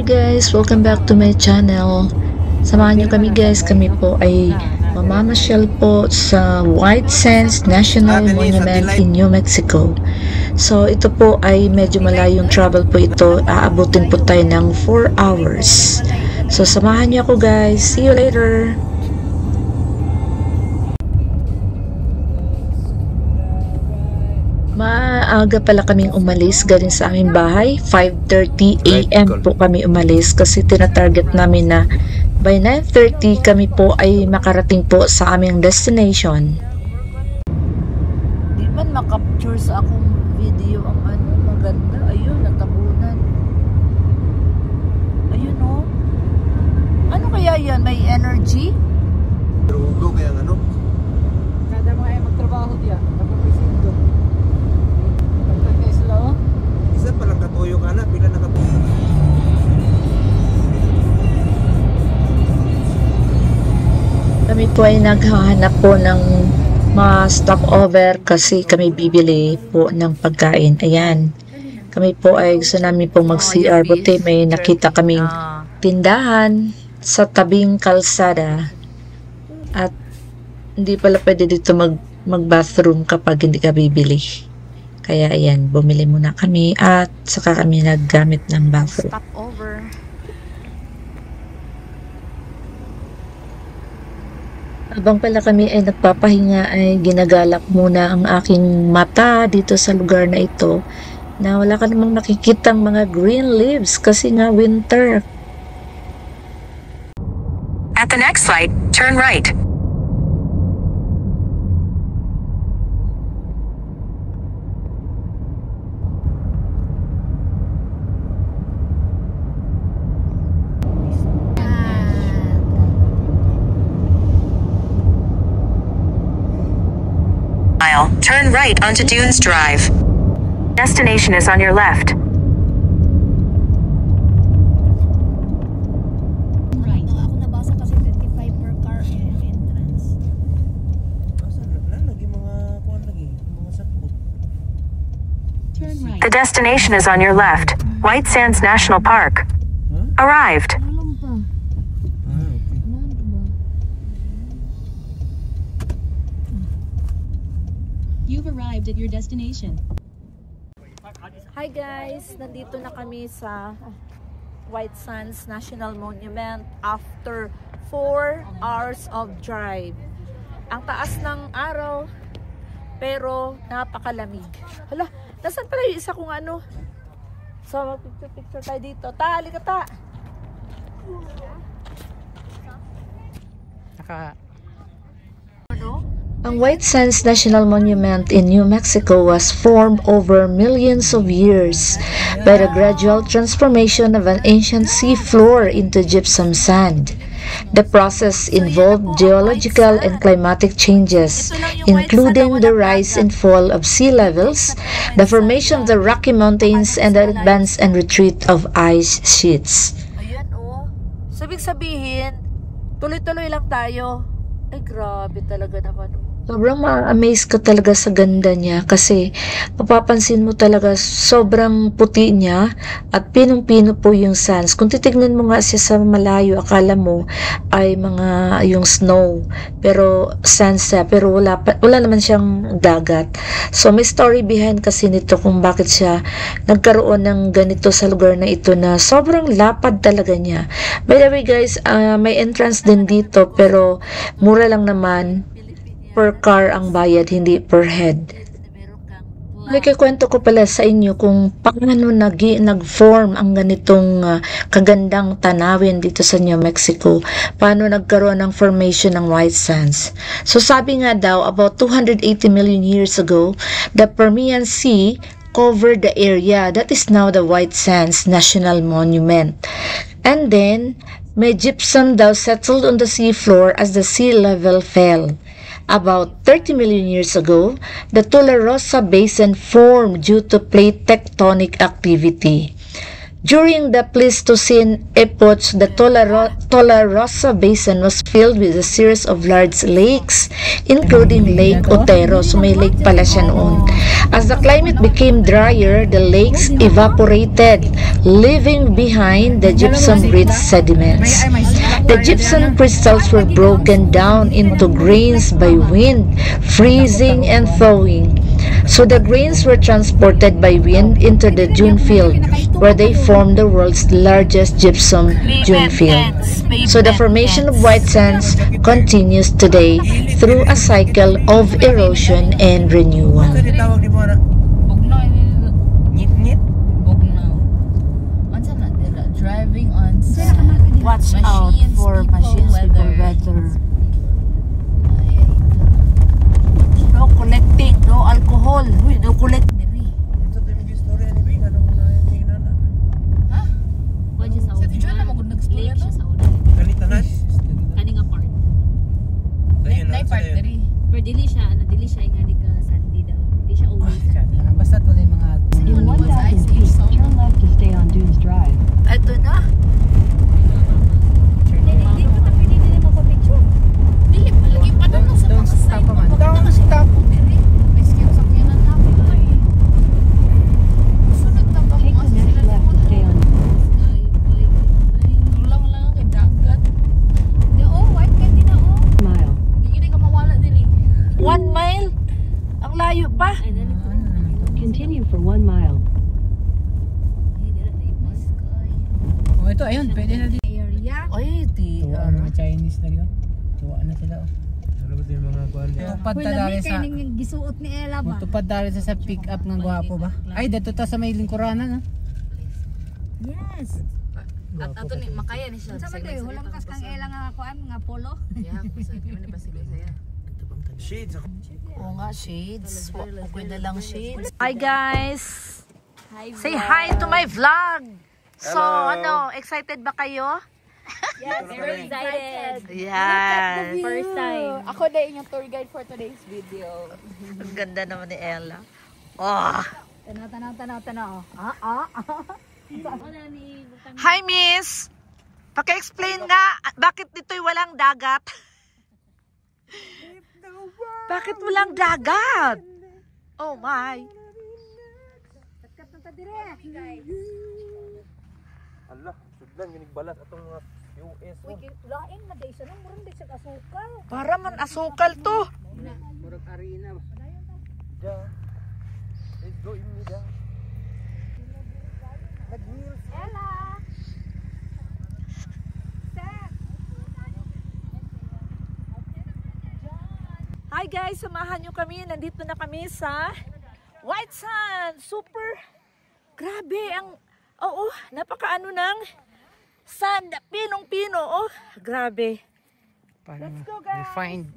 Guys, welcome back to my channel. Samahan nyo kami guys, kami po ay mamamasyal po sa White Sands National Monument in New Mexico. So ito po ay medyo malayong travel po ito, aabutin po tayo ng 4 hours. So samahan nyo ako guys, see you later! Maaga pala kaming umalis galing sa aming bahay. 5:30 AM po kami umalis kasi tinatarget namin na by 9:30 kami po ay makarating po sa aming destination. Di man makapture sa akong video ang ano, maganda. Ayun, natabunan. Ayun o. Ano kaya yan? May energy? Rugo kaya ano? Kada mga ay magtrabaho diya, napapisindo. Pagka-slow. Isa palang katuyo ka na, pila na katuyo. Kami po ay naghahanap po ng mga stopover kasi kami bibili po ng pagkain. Ayan. Kami po ay gusto namin po mag-CR. Buti may nakita kaming tindahan sa tabing kalsada. At hindi pala pwede dito mag-bathroom kapag hindi ka bibili. Kaya ayan, bumili muna kami at saka kami naggamit ng bathroom. Stopover. Habang pala kami ay nagpapahinga ay ginagalak muna ang aking mata dito sa lugar na ito na wala ka namang nakikitang mga green leaves kasi nga winter. At the next light, turn right. Turn right onto Dunes Drive. Destination is on your left. Right. Ako nabasa kasi 55 per car entrance. Lagi mga kuwan lagi, mga sakbot. Turn right. The destination is on your left. White Sands National Park. Arrived. Alam pa. Okay. Ano ba? You've arrived at your destination. Hi guys! Nandito na kami sa White Sands National Monument after 4 hours of drive. Ang taas ng araw pero napakalamig. Hala, nasan pala yung isa kong ano? So mag-picture tayo dito. Halika ta! Ang White Sands National Monument in New Mexico was formed over millions of years by the gradual transformation of an ancient sea floor into gypsum sand. The process involved geological and climatic changes, including the rise and fall of sea levels, the formation of the Rocky Mountains, and the advance and retreat of ice sheets. Ayan oh. Sabing sabihin, tuloy-tuloy lang tayo. Ay grabe talaga naman. Sobrang ma-amaze ka talaga sa ganda niya kasi mapapansin mo talaga sobrang puti niya at pinong-pino po yung sands. Kung titignan mo nga siya sa malayo, akala mo ay mga yung snow pero sands siya, pero wala naman siyang dagat. So may story behind kasi nito kung bakit siya nagkaroon ng ganito sa lugar na ito na sobrang lapad talaga niya. By the way guys, may entrance din dito pero mura lang naman. Per car ang bayad, hindi per head. Nakikwento ko pala sa inyo kung paano nag-form ang ganitong kagandang tanawin dito sa New Mexico. Paano nagkaroon ng formation ng White Sands. So sabi nga daw, about 280 million years ago, the Permian Sea covered the area that is now the White Sands National Monument. And then, may gypsum daw settled on the seafloor as the sea level fell. About 30 million years ago, the Tularosa Basin formed due to plate tectonic activity. During the Pleistocene epoch, the Tularosa Basin was filled with a series of large lakes, including Lake Otero. So may lake pala siya noon. As the climate became drier, the lakes evaporated, leaving behind the gypsum-rich sediments. The gypsum crystals were broken down into grains by wind, freezing and thawing. So the grains were transported by wind into the dune field, where they formed the world's largest gypsum dune field. So the formation of white sands continues today through a cycle of erosion and renewal. Ano tawag di mo na? Ngit-ngit? Driving on Watch out for machines for weather. No collecting, no alcohol. Uy, no collect. Ito tayo may istorya ni Bing. Anong nahinginan na? Wala siya sa Sa Tijuana, una. mag-nag-explore Lake na. siya sa una. Kanitanan? Kaning apart. Ayun na. Part diri. Pero dili siya nga di ka Sunday daw. Di siya always Sunday. Basta tuloy mga In 1,000 feet, turn left to stay on Dunes Drive. Ito na. Hindi ko na pwede din magpa-picture. Dili, palagi pa na sa Don't mga stop side. pa man. Don't stop. Diri. Rescue sa kyanan namin ay. Sunod na ba Take mo the sila next left to stay on Ulang lang kay dagat. Di white ka din na mile. Di ka mawala diri. 1 mile? Ang layo pa. Ay, dali po. Continue for 1 mile. Ay, dali na ipos. Oh, ito, ayun, pwede na din. Area. Ay, di. Tuwa mga Chinese na yun. Tuwa na sila. Ano ba yung mga kuwan? Tupad Uy, ta dali lami sa... kay ning gisuot ni Ella ba? Tupad dali sa pick up ng gwapo ba? Ay, dato ta sa may lingkuranan, no? Yes. At ato ni makaya ni siya. Sa tayo, walang kas kang Ella nga kuan nga polo. Shades ako. Oo nga, shades. Okay na lang shades. Hi guys! Say hi to my vlog! So, Hello. excited ba kayo? Yes, very excited. Yes! First time. Ako na inyong tour guide for today's video. Ang ganda naman ni Ella. Oh! Tanaw. Wala ni butang. Hi Miss! Paki-explain nga, bakit dito'y walang dagat? Bakit walang dagat? Oh my! Ala, sudlan ginigbalas atong mga US. Lain na day siya nang murang day siya asukal. Para man asukal to. Murag arena ba? Ja. Let's go in me, ja. Nag-wheels. Ella. Hi guys, samahan nyo kami. Nandito na kami sa White Sand. Super grabe ang napakaano ng sand. Pinong-pino. Oh, grabe. Parang Let's go, guys. refined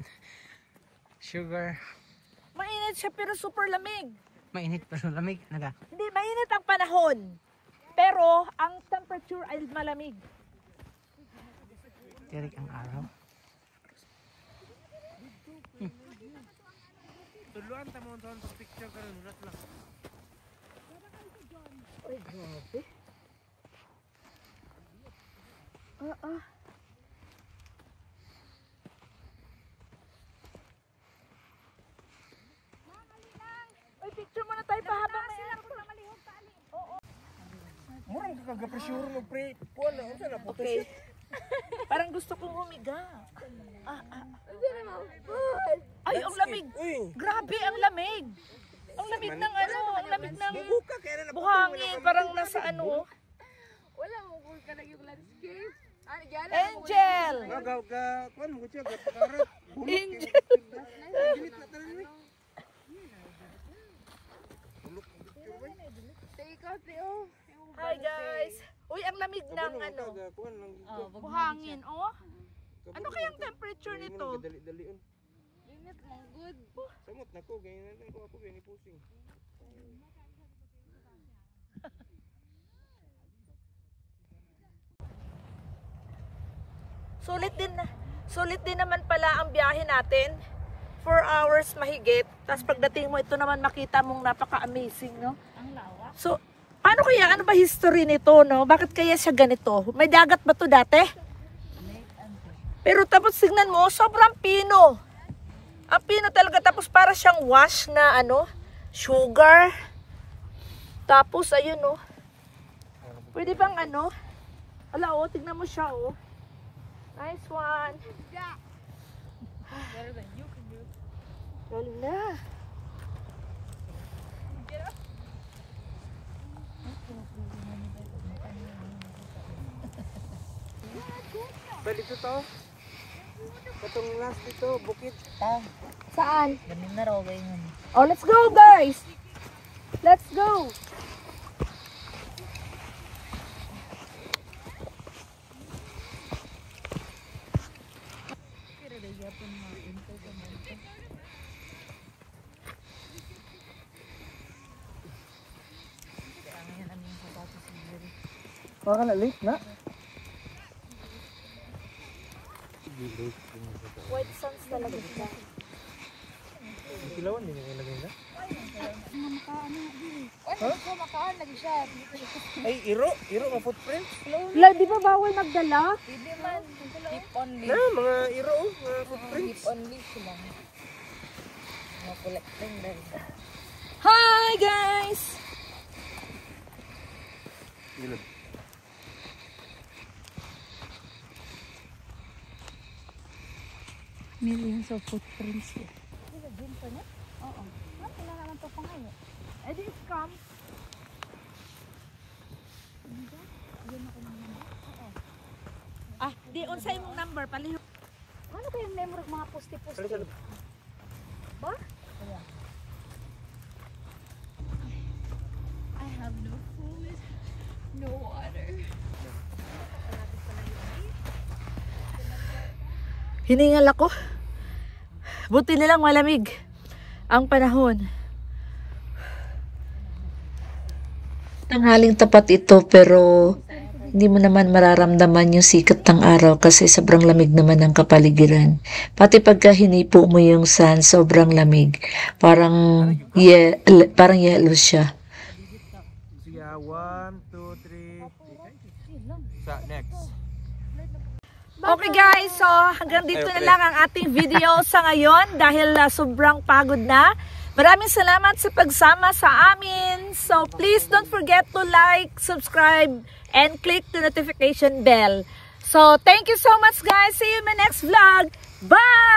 sugar. Mainit siya pero super lamig. Mainit pero lamig. Naga. Hindi, mainit ang panahon. Pero ang temperature ay malamig. Tirik ang araw. Tuluan ta mo sa picture karon urat lang. Ay, grabe. Ay, picture muna tayo pa habang may Murang kagapresure mo pre. Kuwan na unsa na puto. Okay. Parang gusto kong humiga. Ay, ang lamig. Uy. Grabe, ang lamig. Ang lamig ng ang lamig ng Buka kaya na buhangin. Parang nasa ano. Wala mo kung ka yung landscape. Ano yan? Angel! Ga kuwan mo siya gapakarat. Angel! Dilit na tanan ni. Take out Leo. Hi guys! Uy, ang lamig ng ano. Kuwan lang. Buhangin, oh. Ano kayang temperature nito? Dali-dalion. Init mong good. Samot na ko ganyan lang ko ako gani pusing. Sulit din naman pala ang biyahe natin. 4 hours mahigit. Tapos pagdating mo, ito naman makita mong napaka-amazing, no? Ang lawa. So, Paano kaya, ano ba history nito, no? Bakit kaya siya ganito? May dagat ba to dati? Pero tapos tignan mo, sobrang pino. Ang pino talaga, tapos para siyang wash na ano, sugar. Tapos ayun, no. Pwede bang ano? Ala, oh, tignan mo siya, oh. Nice one. Wala. Balik ito to. Katong last ito, bukid. Saan? Ganin na raw ganyan. Oh, let's go, guys. Let's go. Baka na late na. White sands talaga siya. Kilawan din yung ilagay na. Ay, iro nga footprint. La, di ba bawal magdala? Na, mga iro, mga footprints. Hi, guys. Millions of footprints. Edi, come. Ah, di unsay mong number palihog. Ano kayang memory mga poste-poste? Ba? I have no food, no water. Hiningal ako. Buti nilang malamig ang panahon. Tanghaling tapat ito pero hindi mo naman mararamdaman yung sikat ng araw kasi sobrang lamig naman ng kapaligiran. Pati pagka hinipo mo yung sun, sobrang lamig. Parang yellow siya. Sige, 1, 2, 3. Sa next. Okay guys, so hanggang dito na lang ang ating video sa ngayon dahil sobrang pagod na. Maraming salamat sa pagsama sa amin. So please don't forget to like, subscribe, and click the notification bell. So thank you so much guys. See you in my next vlog. Bye!